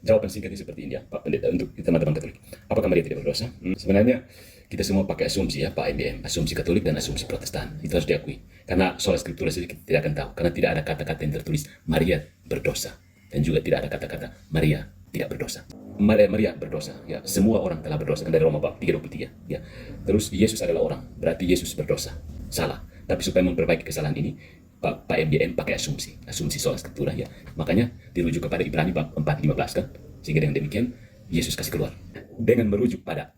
jawaban singkatnya seperti ini ya, Pak Pendeta, untuk teman-teman Katolik. Apakah Maria tidak berdosa? Sebenarnya kita semua pakai asumsi ya, Pak MBM, asumsi Katolik dan asumsi Protestan. Itu harus diakui. Karena soal skriptura saja kita tidak akan tahu. Karena tidak ada kata-kata yang tertulis Maria berdosa. Dan juga tidak ada kata-kata Maria tidak berdosa. Maria berdosa, ya. Semua orang telah berdosa, kan dari Roma bab 3:23, ya. Terus Yesus adalah orang, berarti Yesus berdosa. Salah. Tapi supaya memperbaiki kesalahan ini, Pak MBM pakai asumsi soal skriptura, ya. Makanya dirujuk kepada Ibrani bab 4:15 kan. Sehingga dengan demikian Yesus kasih keluar. Dengan merujuk pada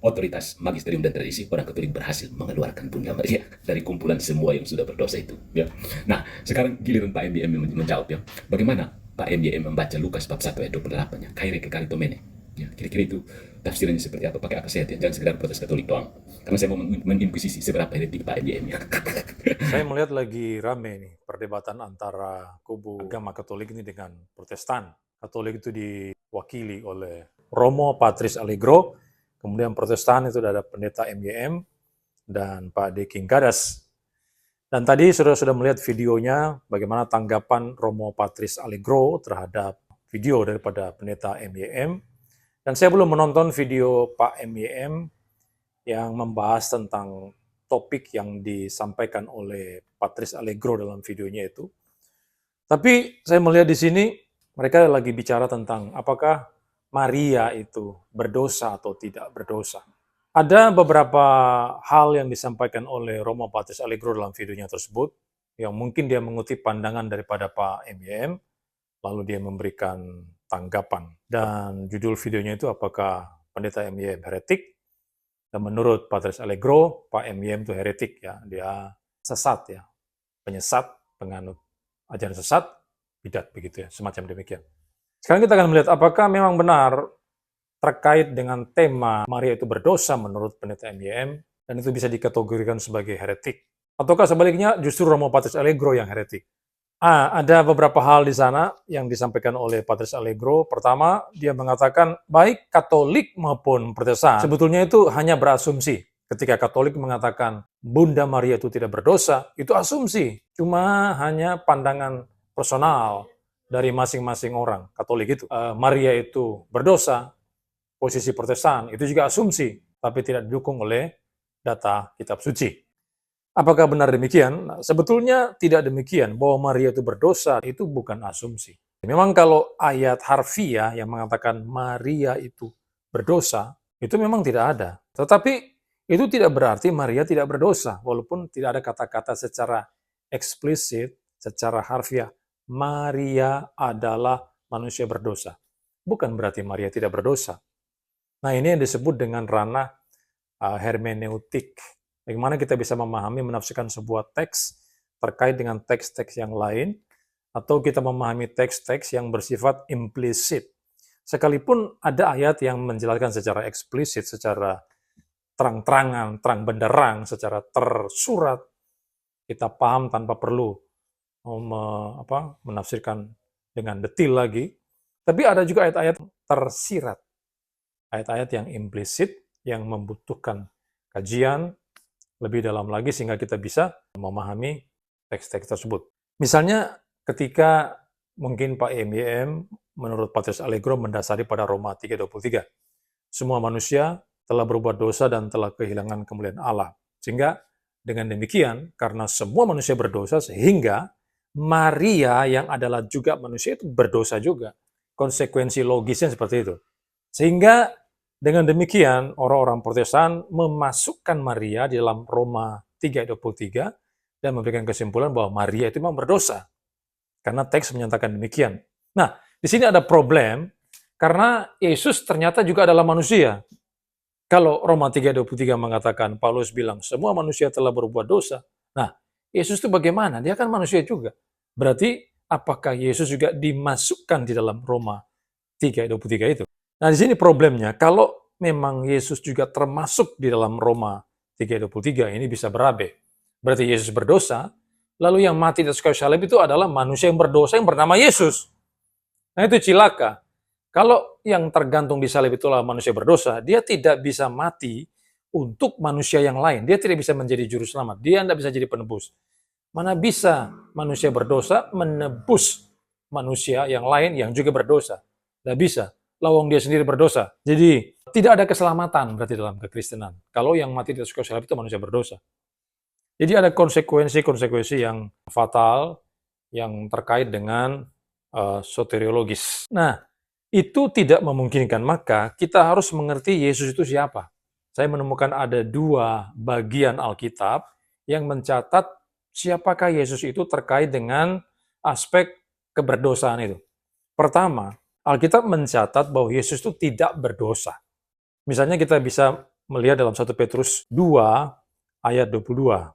otoritas magisterium dan tradisi, orang Katolik berhasil mengeluarkan Bunda Maria dari kumpulan semua yang sudah berdosa itu. Ya. Nah, sekarang giliran Pak MBM menjawab ya. Bagaimana Pak MBM membaca Lukas bab 1 ayat 28-nya? Kaire ke karitomene. Ya, kira-kira itu tafsirannya seperti apa? Pakai akal sehat ya, jangan sekedar protes Katolik doang. Karena saya mau menginkuisisi seberapa heretik Pak MBM ya. Saya melihat lagi rame nih perdebatan antara kubu agama Katolik ini dengan Protestan. Katolik itu diwakili oleh Romo Patris Allegro, kemudian Protestan itu ada Pendeta MYM dan Pak D. King Gadas. Dan tadi sudah melihat videonya bagaimana tanggapan Romo Patris Allegro terhadap video daripada Pendeta MYM. Dan saya belum menonton video Pak MYM yang membahas tentang topik yang disampaikan oleh Patris Allegro dalam videonya itu. Tapi saya melihat di sini mereka lagi bicara tentang apakah Maria itu berdosa atau tidak berdosa. Ada beberapa hal yang disampaikan oleh Romo Patris Allegro dalam videonya tersebut, yang mungkin dia mengutip pandangan daripada Pak MYM, lalu dia memberikan tanggapan. Dan judul videonya itu apakah Pendeta MYM heretik? Dan menurut Patris Allegro, Pak MYM itu heretik ya, dia sesat ya, penyesat, penganut ajaran sesat, bidat begitu ya, semacam demikian. Sekarang kita akan melihat apakah memang benar terkait dengan tema Maria itu berdosa menurut Pendeta MYM, dan itu bisa dikategorikan sebagai heretik. Ataukah sebaliknya justru Romo Patris Allegro yang heretik. Ada beberapa hal di sana yang disampaikan oleh Patris Allegro. Pertama, dia mengatakan baik Katolik maupun Protestan sebetulnya itu hanya berasumsi. Ketika Katolik mengatakan Bunda Maria itu tidak berdosa, itu asumsi. Cuma hanya pandangan personal dari masing-masing orang Katolik itu. Maria itu berdosa, posisi Protestan itu juga asumsi, tapi tidak didukung oleh data kitab suci. Apakah benar demikian? Nah, sebetulnya tidak demikian, bahwa Maria itu berdosa, itu bukan asumsi. Memang kalau ayat harfiah yang mengatakan Maria itu berdosa, itu memang tidak ada. Tetapi itu tidak berarti Maria tidak berdosa, walaupun tidak ada kata-kata secara eksplisit, secara harfiah, Maria adalah manusia berdosa. Bukan berarti Maria tidak berdosa. Nah, ini yang disebut dengan ranah hermeneutik. Bagaimana kita bisa memahami, menafsirkan sebuah teks terkait dengan teks-teks yang lain, atau kita memahami teks-teks yang bersifat implisit. Sekalipun ada ayat yang menjelaskan secara eksplisit, secara terang-terangan, terang benderang, secara tersurat, kita paham tanpa perlu menafsirkan dengan detil lagi. Tapi ada juga ayat-ayat tersirat, ayat-ayat yang implisit, yang membutuhkan kajian lebih dalam lagi sehingga kita bisa memahami teks-teks tersebut. Misalnya ketika mungkin Pak MYM menurut Patris Allegro mendasari pada Roma 3:23. Semua manusia telah berbuat dosa dan telah kehilangan kemuliaan Allah. Sehingga dengan demikian, karena semua manusia berdosa, sehingga Maria yang adalah juga manusia itu berdosa juga. Konsekuensi logisnya seperti itu. Sehingga dengan demikian, orang-orang Protestan memasukkan Maria di dalam Roma 3:23 dan memberikan kesimpulan bahwa Maria itu memang berdosa. Karena teks menyatakan demikian. Nah, di sini ada problem, karena Yesus ternyata juga adalah manusia. Kalau Roma 3:23 mengatakan, Paulus bilang, semua manusia telah berbuat dosa. Nah, Yesus itu bagaimana? Dia kan manusia juga. Berarti, apakah Yesus juga dimasukkan di dalam Roma 3:23 itu? Nah, di sini problemnya, kalau memang Yesus juga termasuk di dalam Roma 3:23, ini bisa berabe. Berarti Yesus berdosa, lalu yang mati di atas kayu salib itu adalah manusia yang berdosa yang bernama Yesus. Nah, itu cilaka. Kalau yang tergantung di salib itulah manusia berdosa, dia tidak bisa mati untuk manusia yang lain. Dia tidak bisa menjadi juru selamat. Dia tidak bisa jadi penebus. Mana bisa manusia berdosa menebus manusia yang lain yang juga berdosa. Tidak bisa. Lawang dia sendiri berdosa. Jadi, tidak ada keselamatan berarti dalam kekristenan. Kalau yang mati di atas kayu salib itu manusia berdosa. Jadi ada konsekuensi-konsekuensi yang fatal yang terkait dengan soteriologis. Nah, itu tidak memungkinkan. Maka kita harus mengerti Yesus itu siapa. Saya menemukan ada 2 bagian Alkitab yang mencatat siapakah Yesus itu terkait dengan aspek keberdosaan itu. Pertama, Alkitab mencatat bahwa Yesus itu tidak berdosa. Misalnya kita bisa melihat dalam 1 Petrus 2 ayat 22.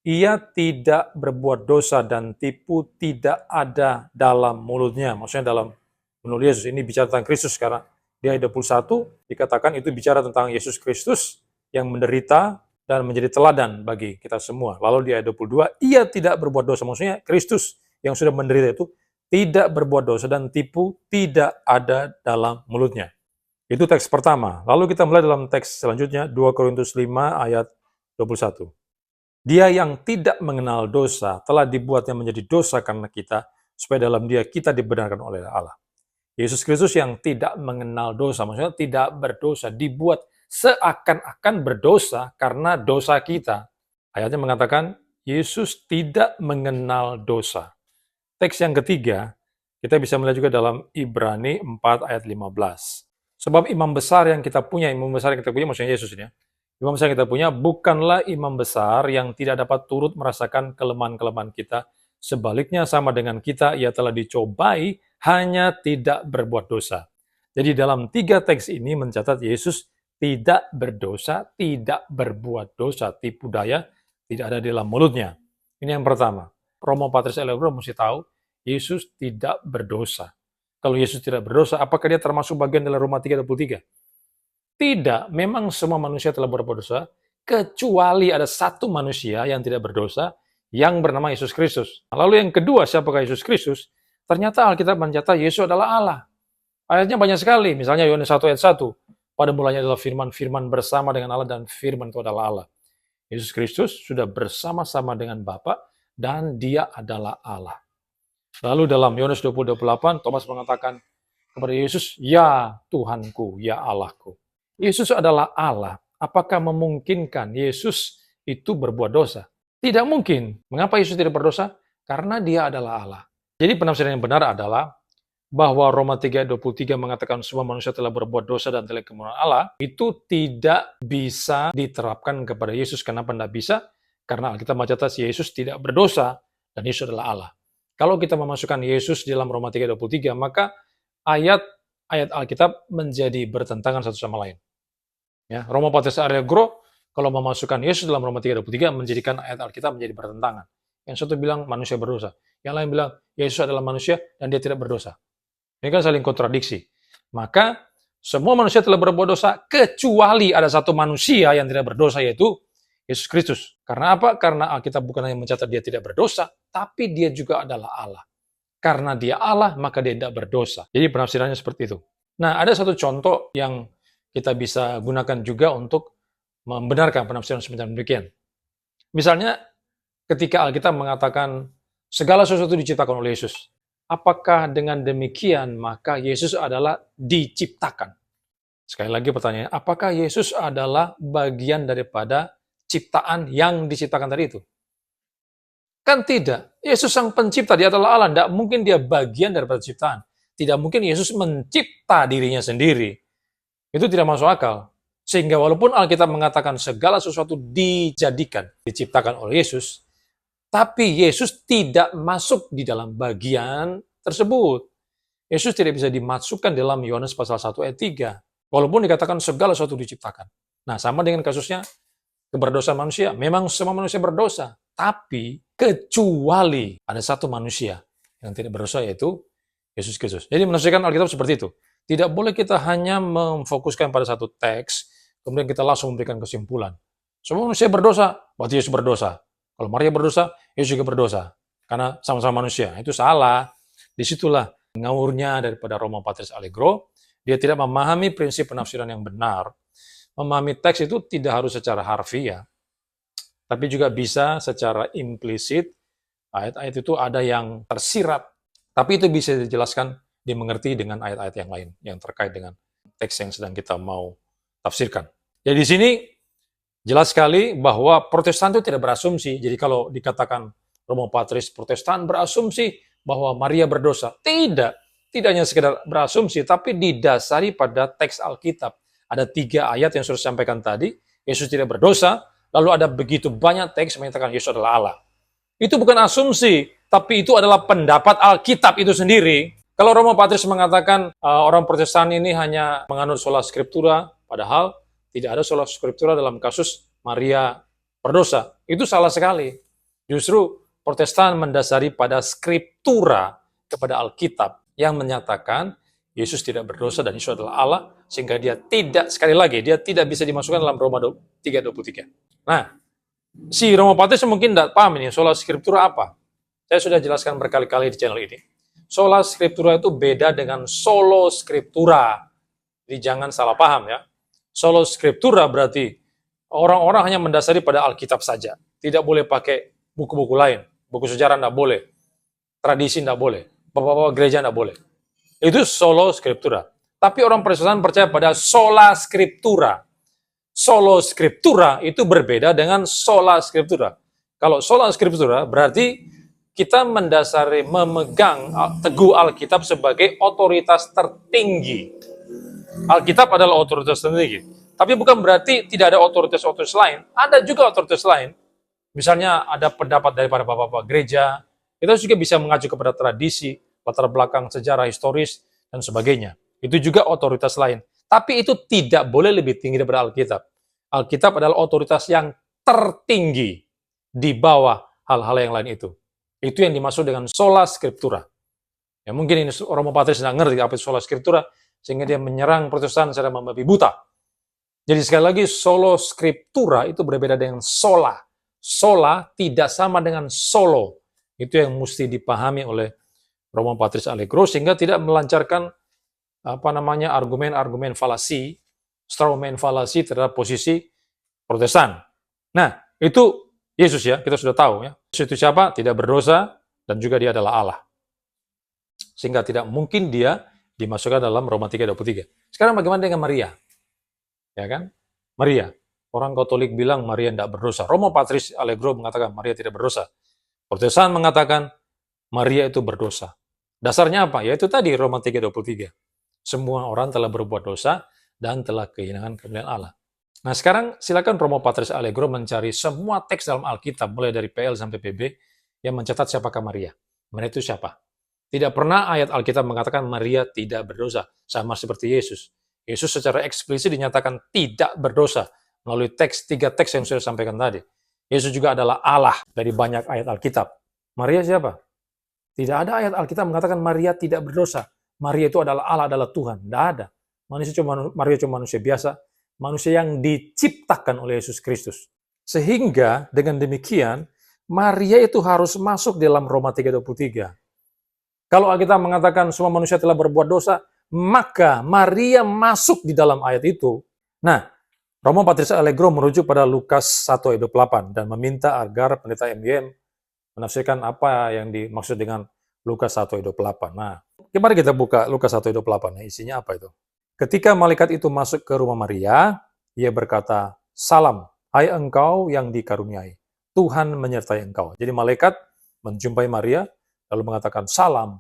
Ia tidak berbuat dosa dan tipu tidak ada dalam mulutnya. Maksudnya dalam mulut Yesus. Ini bicara tentang Kristus karena di ayat 21 dikatakan itu bicara tentang Yesus Kristus yang menderita dan menjadi teladan bagi kita semua. Lalu di ayat 22, ia tidak berbuat dosa. Maksudnya Kristus yang sudah menderita itu tidak berbuat dosa dan tipu tidak ada dalam mulutnya. Itu teks pertama. Lalu kita mulai dalam teks selanjutnya, 2 Korintus 5 ayat 21. Dia yang tidak mengenal dosa telah dibuatnya menjadi dosa karena kita, supaya dalam dia kita dibenarkan oleh Allah. Yesus Kristus yang tidak mengenal dosa, maksudnya tidak berdosa, dibuat seakan-akan berdosa karena dosa kita. Ayatnya mengatakan, Yesus tidak mengenal dosa. Teks yang ketiga, kita bisa melihat juga dalam Ibrani 4 ayat 15. Sebab imam besar yang kita punya maksudnya Yesus ini ya. Imam besar yang kita punya bukanlah imam besar yang tidak dapat turut merasakan kelemahan-kelemahan kita. Sebaliknya sama dengan kita, ia telah dicobai, hanya tidak berbuat dosa. Jadi dalam 3 teks ini mencatat Yesus tidak berdosa, tidak berbuat dosa, tipu daya, tidak ada di dalam mulutnya. Ini yang pertama. Romo Patris Allegro mesti tahu, Yesus tidak berdosa. Kalau Yesus tidak berdosa, apakah dia termasuk bagian dalam Roma 3:23? Tidak, memang semua manusia telah berbuat dosa, kecuali ada satu manusia yang tidak berdosa, yang bernama Yesus Kristus. Lalu yang kedua, siapakah Yesus Kristus? Ternyata Alkitab mencatat Yesus adalah Allah. Ayatnya banyak sekali, misalnya Yohanes 1 ayat 1. Pada mulanya adalah firman, firman bersama dengan Allah, dan firman itu adalah Allah. Yesus Kristus sudah bersama-sama dengan Bapa dan dia adalah Allah. Lalu dalam Yohanes 20:28, Thomas mengatakan kepada Yesus, ya Tuhanku, ya Allahku. Yesus adalah Allah. Apakah memungkinkan Yesus itu berbuat dosa? Tidak mungkin. Mengapa Yesus tidak berdosa? Karena dia adalah Allah. Jadi penafsiran yang benar adalah bahwa Roma 3:23 mengatakan semua manusia telah berbuat dosa dan telah kemuliaan Allah, itu tidak bisa diterapkan kepada Yesus. Kenapa tidak bisa? Karena Alkitab mencatat Yesus tidak berdosa dan Yesus adalah Allah. Kalau kita memasukkan Yesus di dalam Roma 3:23, maka ayat Alkitab menjadi bertentangan satu sama lain. Ya, Romo Patris Allegro kalau memasukkan Yesus dalam Roma 3:23 menjadikan ayat Alkitab menjadi bertentangan. Yang satu bilang manusia berdosa, yang lain bilang Yesus adalah manusia dan dia tidak berdosa. Ini kan saling kontradiksi. Maka semua manusia telah berbuat dosa kecuali ada satu manusia yang tidak berdosa, yaitu Yesus Kristus. Karena apa? Karena Alkitab bukan hanya mencatat dia tidak berdosa, tapi dia juga adalah Allah. Karena dia Allah, maka dia tidak berdosa. Jadi penafsirannya seperti itu. Nah, ada satu contoh yang kita bisa gunakan juga untuk membenarkan penafsiran semacam demikian. Misalnya, ketika Alkitab mengatakan segala sesuatu diciptakan oleh Yesus, apakah dengan demikian maka Yesus adalah diciptakan? Sekali lagi pertanyaannya, apakah Yesus adalah bagian daripada ciptaan yang diciptakan tadi itu? Kan tidak. Yesus sang pencipta, dia adalah Allah. Tidak mungkin dia bagian daripada ciptaan. Tidak mungkin Yesus mencipta dirinya sendiri. Itu tidak masuk akal. Sehingga walaupun Alkitab mengatakan segala sesuatu dijadikan, diciptakan oleh Yesus, tapi Yesus tidak masuk di dalam bagian tersebut. Yesus tidak bisa dimasukkan dalam Yohanes pasal 1 ayat 3. Walaupun dikatakan segala sesuatu diciptakan. Nah, sama dengan kasusnya keberdosaan manusia. Memang semua manusia berdosa. Tapi kecuali ada satu manusia yang tidak berdosa, yaitu Yesus Kristus. Jadi menafsirkan Alkitab seperti itu. Tidak boleh kita hanya memfokuskan pada satu teks, kemudian kita langsung memberikan kesimpulan. Semua manusia berdosa, berarti Yesus berdosa. Kalau Maria berdosa, Yesus juga berdosa. Karena sama-sama manusia. Itu salah. Disitulah ngawurnya daripada Romo Patris Allegro. Dia tidak memahami prinsip penafsiran yang benar. Memahami teks itu tidak harus secara harfiah, tapi juga bisa secara implisit. Ayat-ayat itu ada yang tersirat, tapi itu bisa dijelaskan dimengerti dengan ayat-ayat yang lain yang terkait dengan teks yang sedang kita mau tafsirkan. Jadi di sini jelas sekali bahwa Protestan itu tidak berasumsi. Jadi kalau dikatakan Romo Patris Protestan berasumsi bahwa Maria berdosa. Tidak. Tidak hanya sekedar berasumsi, tapi didasari pada teks Alkitab. Ada 3 ayat yang sudah sampaikan tadi, Yesus tidak berdosa, lalu ada begitu banyak teks menyatakan Yesus adalah Allah. Itu bukan asumsi, tapi itu adalah pendapat Alkitab itu sendiri. Kalau Romo Patris mengatakan orang Protestan ini hanya menganut sola scriptura, padahal tidak ada sola scriptura dalam kasus Maria berdosa. Itu salah sekali. Justru Protestan mendasari pada scriptura kepada Alkitab yang menyatakan Yesus tidak berdosa dan Yesus adalah Allah, sehingga dia tidak, sekali lagi, dia tidak bisa dimasukkan dalam Roma 3:23. Nah, si Romo Patris mungkin tidak paham ini, sola scriptura apa? Saya sudah jelaskan berkali-kali di channel ini. Sola scriptura itu beda dengan solo scriptura. Jadi jangan salah paham ya. Solo scriptura berarti orang-orang hanya mendasari pada Alkitab saja. Tidak boleh pakai buku-buku lain. Buku sejarah tidak boleh. Tradisi tidak boleh. Bapak-bapak gereja tidak boleh. Itu solo scriptura. Tapi orang Protestan percaya pada sola scriptura. Solo scriptura itu berbeda dengan sola scriptura. Kalau sola scriptura berarti kita mendasari, memegang teguh Alkitab sebagai otoritas tertinggi. Alkitab adalah otoritas tertinggi. Tapi bukan berarti tidak ada otoritas-otoritas lain. Ada juga otoritas lain. Misalnya ada pendapat daripada bapak-bapak gereja. Kita juga bisa mengacu kepada tradisi, latar belakang sejarah historis, dan sebagainya. Itu juga otoritas lain. Tapi itu tidak boleh lebih tinggi daripada Alkitab. Alkitab adalah otoritas yang tertinggi di bawah hal-hal yang lain itu. Itu yang dimaksud dengan sola scriptura. Ya, mungkin ini Romo Patris tidak ngerti apa itu sola scriptura, sehingga dia menyerang Protestan secara membabi buta. Jadi sekali lagi, solo scriptura itu berbeda dengan sola. Sola tidak sama dengan solo. Itu yang mesti dipahami oleh Romo Patris Allegro, sehingga tidak melancarkan argumen-argumen falasi, strawman falasi terhadap posisi Protestan. Nah, itu Yesus ya, kita sudah tahu ya. Yesus itu siapa? Tidak berdosa, dan juga dia adalah Allah. Sehingga tidak mungkin dia dimasukkan dalam Roma 3:23. Sekarang bagaimana dengan Maria? Ya kan? Maria. Orang Katolik bilang Maria tidak berdosa. Romo Patris Allegro mengatakan Maria tidak berdosa. Protestan mengatakan Maria itu berdosa. Dasarnya apa? Yaitu tadi Roma 3:23. Semua orang telah berbuat dosa dan telah kehilangan kemuliaan Allah. Nah sekarang silakan Romo Patris Allegro mencari semua teks dalam Alkitab, mulai dari PL sampai PB, yang mencatat siapakah Maria. Maria itu siapa? Tidak pernah ayat Alkitab mengatakan Maria tidak berdosa, sama seperti Yesus. Yesus secara eksplisit dinyatakan tidak berdosa melalui 3 teks yang sudah sampaikan tadi. Yesus juga adalah Allah dari banyak ayat Alkitab. Maria siapa? Tidak ada ayat Alkitab mengatakan Maria tidak berdosa. Maria itu adalah Allah, adalah Tuhan. Tidak ada. Maria cuma manusia biasa, manusia yang diciptakan oleh Yesus Kristus. Sehingga dengan demikian, Maria itu harus masuk dalam Roma 3:23. Kalau Alkitab mengatakan semua manusia telah berbuat dosa, maka Maria masuk di dalam ayat itu. Nah, Romo Patris Allegro merujuk pada Lukas 1:28 dan meminta agar pendeta MGM menafsirkan apa yang dimaksud dengan Lukas 1:28. Nah, mari kita buka Lukas 1:28. Isinya apa itu? Ketika malaikat itu masuk ke rumah Maria, ia berkata, "Salam, hai engkau yang dikaruniai. Tuhan menyertai engkau." Jadi malaikat menjumpai Maria, lalu mengatakan, "Salam,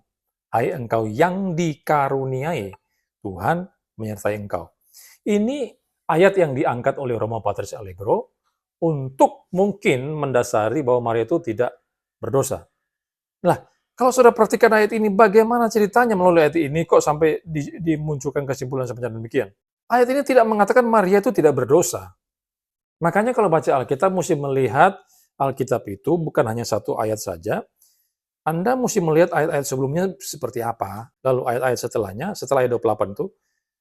hai engkau yang dikaruniai. Tuhan menyertai engkau." Ini ayat yang diangkat oleh Romo Patris Allegro untuk mungkin mendasari bahwa Maria itu tidak berdosa. Nah, kalau sudah perhatikan ayat ini, bagaimana ceritanya melalui ayat ini kok sampai dimunculkan kesimpulan semacam demikian? Ayat ini tidak mengatakan Maria itu tidak berdosa. Makanya kalau baca Alkitab, mesti melihat Alkitab itu bukan hanya satu ayat saja. Anda mesti melihat ayat-ayat sebelumnya seperti apa, lalu ayat-ayat setelahnya, setelah ayat 28 itu,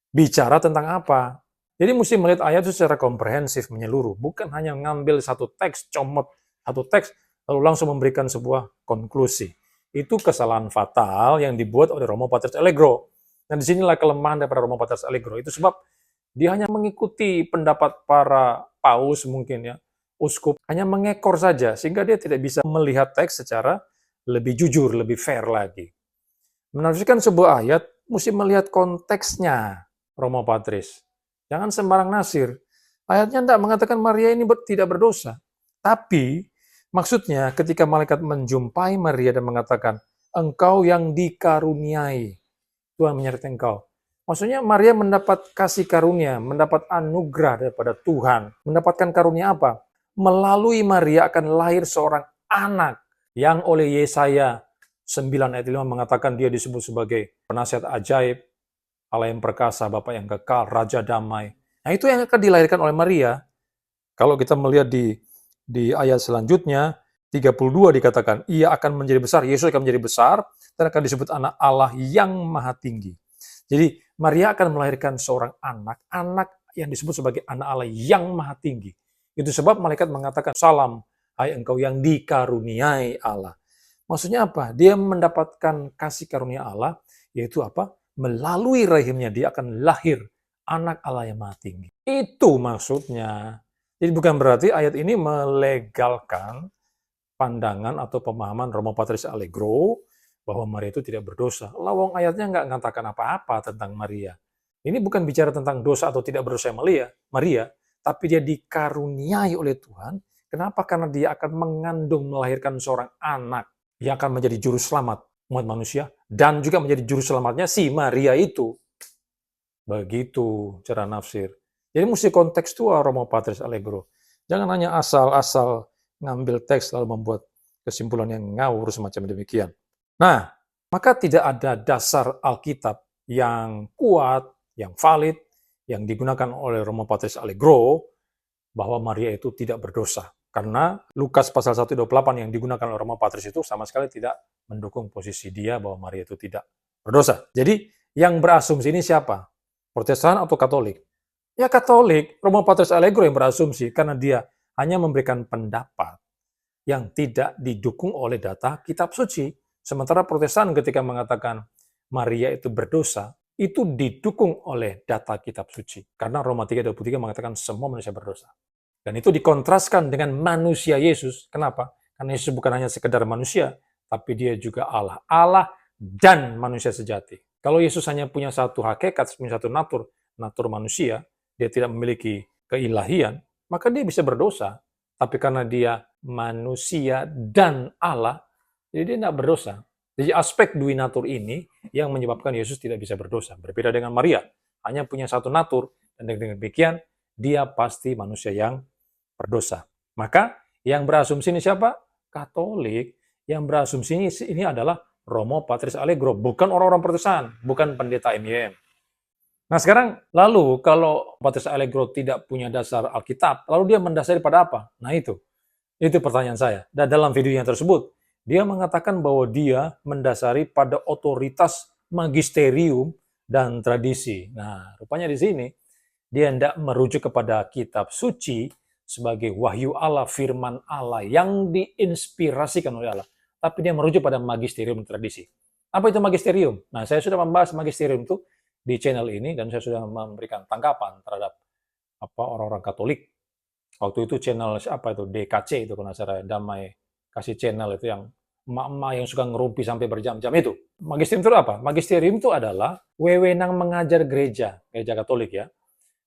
bicara tentang apa. Jadi mesti melihat ayat itu secara komprehensif, menyeluruh. Bukan hanya ngambil satu teks, comot satu teks, lalu langsung memberikan sebuah konklusi. Itu kesalahan fatal yang dibuat oleh Romo Patris Allegro. Dan disinilah kelemahan daripada Romo Patris Allegro. Itu sebab dia hanya mengikuti pendapat para paus mungkin ya, uskup, hanya mengekor saja, sehingga dia tidak bisa melihat teks secara lebih jujur, lebih fair lagi. Menafsirkan sebuah ayat mesti melihat konteksnya, Romo Patris. Jangan sembarang nasir. Ayatnya tidak mengatakan Maria ini tidak berdosa. Tapi maksudnya ketika malaikat menjumpai Maria dan mengatakan, engkau yang dikaruniai, Tuhan menyertai engkau. Maksudnya Maria mendapat kasih karunia, mendapat anugerah daripada Tuhan. Mendapatkan karunia apa? Melalui Maria akan lahir seorang anak yang oleh Yesaya 9 ayat 5 mengatakan dia disebut sebagai penasihat ajaib, Allah yang perkasa, Bapa yang kekal, Raja damai. Nah itu yang akan dilahirkan oleh Maria. Kalau kita melihat di ayat selanjutnya, 32 dikatakan, ia akan menjadi besar, Yesus akan menjadi besar, dan akan disebut anak Allah yang maha tinggi. Jadi Maria akan melahirkan seorang anak yang disebut sebagai anak Allah yang maha tinggi. Itu sebab malaikat mengatakan, salam, hai engkau yang dikaruniai Allah. Maksudnya apa? Dia mendapatkan kasih karunia Allah, yaitu apa? Melalui rahimnya dia akan lahir anak Allah yang maha tinggi. Itu maksudnya. Jadi bukan berarti ayat ini melegalkan pandangan atau pemahaman Romo Patris Allegro bahwa Maria itu tidak berdosa. Lawang ayatnya nggak mengatakan apa-apa tentang Maria. Ini bukan bicara tentang dosa atau tidak berdosa Maria, tapi dia dikaruniai oleh Tuhan. Kenapa? Karena dia akan mengandung melahirkan seorang anak yang akan menjadi juru selamat umat manusia dan juga menjadi juru selamatnya si Maria itu. Begitu cara nafsir. Jadi mesti kontekstual Romo Patris Allegro. Jangan hanya asal-asal ngambil teks lalu membuat kesimpulan yang ngawur semacam demikian. Nah, maka tidak ada dasar Alkitab yang kuat, yang valid, yang digunakan oleh Romo Patris Allegro bahwa Maria itu tidak berdosa. Karena Lukas pasal 1:28 yang digunakan oleh Romo Patris itu sama sekali tidak mendukung posisi dia bahwa Maria itu tidak berdosa. Jadi yang berasumsi ini siapa? Protestan atau Katolik? Ya Katolik, Romo Patris Allegro yang berasumsi karena dia hanya memberikan pendapat yang tidak didukung oleh data kitab suci. Sementara Protestan ketika mengatakan Maria itu berdosa, itu didukung oleh data kitab suci. Karena Roma 3:23 mengatakan semua manusia berdosa. Dan itu dikontraskan dengan manusia Yesus. Kenapa? Karena Yesus bukan hanya sekedar manusia, tapi dia juga Allah. Allah dan manusia sejati. Kalau Yesus hanya punya satu hakikat, punya satu natur manusia, dia tidak memiliki keilahian, maka dia bisa berdosa. Tapi karena dia manusia dan Allah, jadi dia tidak berdosa. Jadi aspek dui natur ini yang menyebabkan Yesus tidak bisa berdosa. Berbeda dengan Maria, hanya punya satu natur, dan dengan demikian dia pasti manusia yang berdosa. Maka yang berasumsi ini siapa? Katolik. Yang berasumsi ini adalah Romo Patris Allegro, bukan orang-orang Protestan, bukan pendeta MYM. Nah sekarang, lalu kalau Patris Allegro tidak punya dasar Alkitab, lalu dia mendasari pada apa? Nah itu pertanyaan saya. Dan dalam videonya tersebut, dia mengatakan bahwa dia mendasari pada otoritas magisterium dan tradisi. Nah, rupanya di sini dia tidak merujuk kepada kitab suci sebagai wahyu Allah, firman Allah yang diinspirasikan oleh Allah. Tapi dia merujuk pada magisterium dan tradisi. Apa itu magisterium? Nah, saya sudah membahas magisterium itu di channel ini dan saya sudah memberikan tanggapan terhadap orang-orang Katolik. Waktu itu channel apa itu DKC itu kalau saya Damai Kasih Channel itu yang emak-emak yang suka ngerumpi sampai berjam-jam itu. Magisterium itu apa? Magisterium itu adalah wewenang mengajar gereja Katolik ya.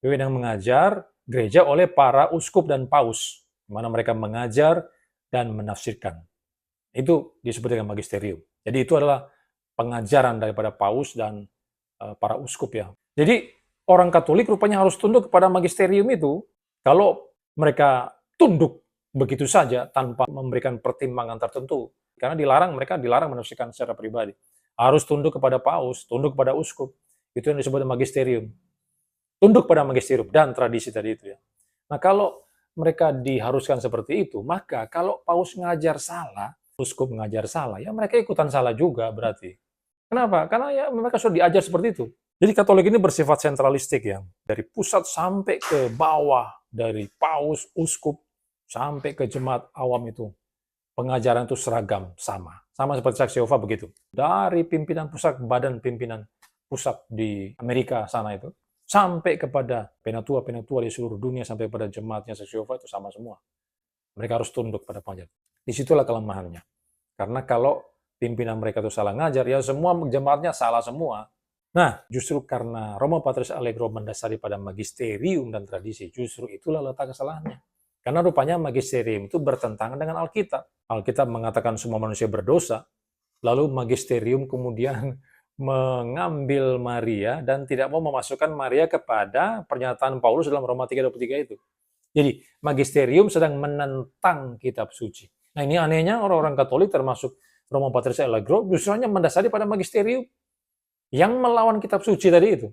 Wewenang mengajar gereja oleh para uskup dan paus, di mana mereka mengajar dan menafsirkan. Itu disebut dengan magisterium. Jadi itu adalah pengajaran daripada paus dan para uskup ya. Jadi orang Katolik rupanya harus tunduk kepada magisterium itu. Kalau mereka tunduk begitu saja tanpa memberikan pertimbangan tertentu, karena mereka dilarang menafsirkan secara pribadi. Harus tunduk kepada paus, tunduk kepada uskup. Itu yang disebut magisterium. Tunduk pada magisterium dan tradisi tadi itu ya. Nah kalau mereka diharuskan seperti itu, maka kalau paus ngajar salah, uskup ngajar salah, ya mereka ikutan salah juga berarti. Kenapa? Karena ya mereka sudah diajar seperti itu. Jadi Katolik ini bersifat sentralistik ya. Dari pusat sampai ke bawah, dari paus, uskup, sampai ke jemaat awam itu. Pengajaran itu seragam, sama. Sama seperti Saksi Yehova begitu. Dari pimpinan pusat, badan pimpinan pusat di Amerika sana itu, sampai kepada penatua-penatua di seluruh dunia, sampai pada jemaatnya Saksi Yehova itu sama semua. Mereka harus tunduk pada pengajaran. Disitulah kelemahannya. Karena kalau pimpinan mereka itu salah ngajar, ya semua jemaatnya salah semua. Nah, justru karena Romo Patris Allegro mendasari pada magisterium dan tradisi, justru itulah letak kesalahannya. Karena rupanya magisterium itu bertentangan dengan Alkitab. Alkitab mengatakan semua manusia berdosa, lalu magisterium kemudian mengambil Maria dan tidak mau memasukkan Maria kepada pernyataan Paulus dalam Roma 3:23 itu. Jadi, magisterium sedang menentang kitab suci. Nah, ini anehnya orang-orang Katolik termasuk Romo Patris Allegro justru hanya mendasari pada magisterium yang melawan kitab suci tadi itu.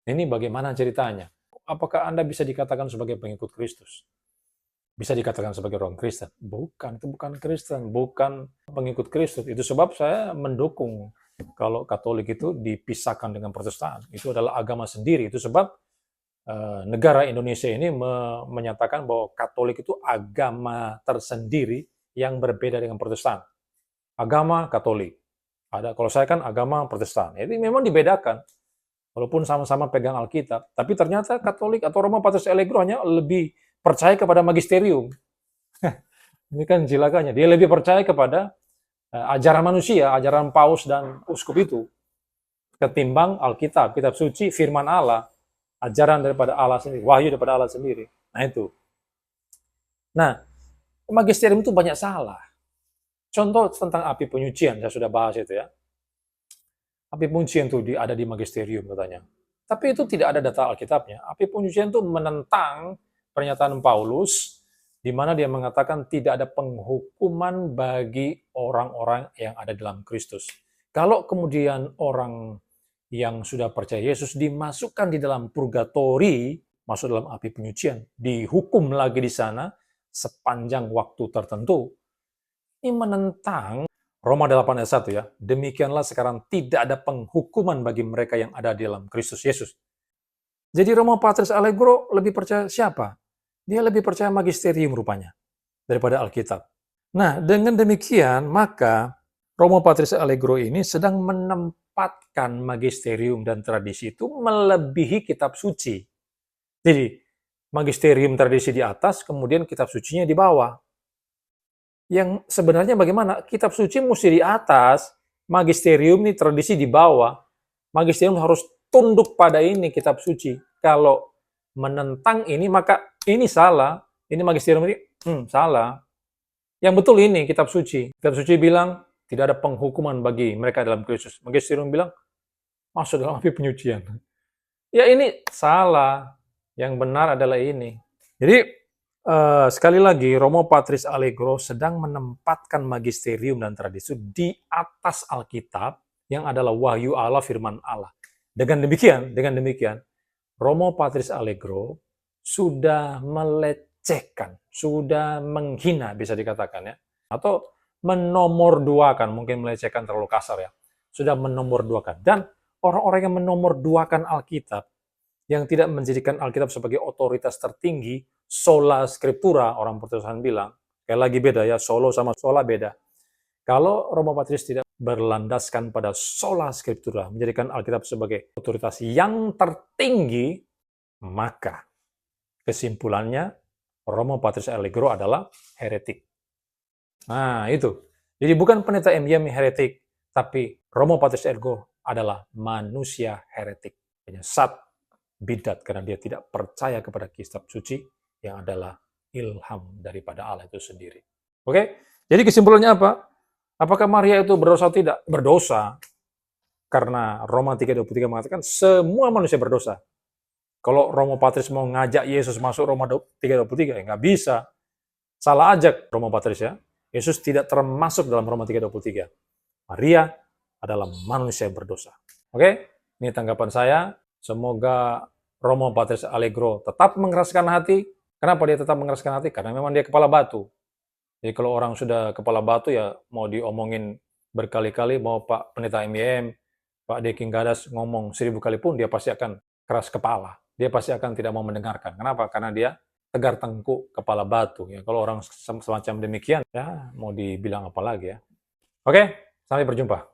Ini bagaimana ceritanya? Apakah Anda bisa dikatakan sebagai pengikut Kristus? Bisa dikatakan sebagai orang Kristen? Bukan, itu bukan Kristen, bukan pengikut Kristus. Itu sebab saya mendukung kalau Katolik itu dipisahkan dengan Protestan. Itu adalah agama sendiri. Itu sebab negara Indonesia ini menyatakan bahwa Katolik itu agama tersendiri yang berbeda dengan Protestan. Agama Katolik. Kalau saya kan agama Protestan. Jadi memang dibedakan. Walaupun sama-sama pegang Alkitab. Tapi ternyata Katolik atau Roma Patris Allegro hanya lebih percaya kepada magisterium. Ini kan jilaganya. Dia lebih percaya kepada ajaran manusia, ajaran paus dan uskup itu. Ketimbang Alkitab, kitab suci, firman Allah. Ajaran daripada Allah sendiri, wahyu daripada Allah sendiri. Nah itu. Nah, magisterium itu banyak salah. Contoh tentang api penyucian, saya sudah bahas itu ya. Api penyucian itu ada di magisterium katanya. Tapi itu tidak ada data Alkitabnya. Api penyucian itu menentang pernyataan Paulus, di mana dia mengatakan tidak ada penghukuman bagi orang-orang yang ada dalam Kristus. Kalau kemudian orang yang sudah percaya Yesus dimasukkan di dalam purgatori, masuk dalam api penyucian, dihukum lagi di sana sepanjang waktu tertentu, ini menentang Roma 8 ayat 1 ya. Demikianlah sekarang tidak ada penghukuman bagi mereka yang ada di dalam Kristus Yesus. Jadi Romo Patris Allegro lebih percaya siapa? Dia lebih percaya magisterium rupanya daripada Alkitab. Nah, dengan demikian maka Romo Patris Allegro ini sedang menempatkan magisterium dan tradisi itu melebihi kitab suci. Jadi, magisterium tradisi di atas, kemudian kitab sucinya di bawah. Yang sebenarnya bagaimana? Kitab suci mesti di atas, magisterium ini tradisi di bawah. Magisterium harus tunduk pada ini kitab suci. Kalau menentang ini, maka ini salah. Ini magisterium ini salah. Yang betul ini kitab suci. Kitab suci bilang tidak ada penghukuman bagi mereka dalam Kristus. Magisterium bilang masuk dalam api penyucian. Ya ini salah. Yang benar adalah ini. Jadi sekali lagi, Romo Patris Allegro sedang menempatkan magisterium dan tradisi di atas Alkitab yang adalah wahyu Allah, firman Allah. Dengan demikian, Romo Patris Allegro sudah melecehkan, sudah menghina bisa dikatakan ya, atau menomorduakan, mungkin melecehkan terlalu kasar ya, sudah menomorduakan. Dan orang-orang yang menomorduakan Alkitab, yang tidak menjadikan Alkitab sebagai otoritas tertinggi, sola scriptura, orang Protestan bilang, sekali lagi beda ya, solo sama sola beda. Kalau Romo Patris tidak berlandaskan pada sola scriptura, menjadikan Alkitab sebagai otoritas yang tertinggi, maka kesimpulannya Romo Patris Allegro adalah heretik. Nah itu. Jadi bukan pendeta MYM heretik, tapi Romo Patris Allegro adalah manusia heretik. Penyesat, bidat karena dia tidak percaya kepada kitab suci yang adalah ilham daripada Allah itu sendiri. Oke? Jadi kesimpulannya apa? Apakah Maria itu berdosa atau tidak? Berdosa. Karena Roma 3:23 mengatakan semua manusia berdosa. Kalau Romo Patris mau ngajak Yesus masuk Roma 3:23, ya nggak bisa. Salah ajak Romo Patris ya. Yesus tidak termasuk dalam Roma 3:23. Maria adalah manusia yang berdosa. Oke? Ini tanggapan saya. Semoga Romo Patris Allegro tetap mengeraskan hati. Kenapa dia tetap mengeraskan hati? Karena memang dia kepala batu. Jadi kalau orang sudah kepala batu ya mau diomongin berkali-kali, mau Pak Pendeta MYM, Pak Deking Gadas ngomong 1000 kali pun dia pasti akan keras kepala. Dia pasti akan tidak mau mendengarkan. Kenapa? Karena dia tegar tengkuk kepala batu. Ya, kalau orang semacam demikian, ya mau dibilang apa lagi ya. Oke, sampai berjumpa.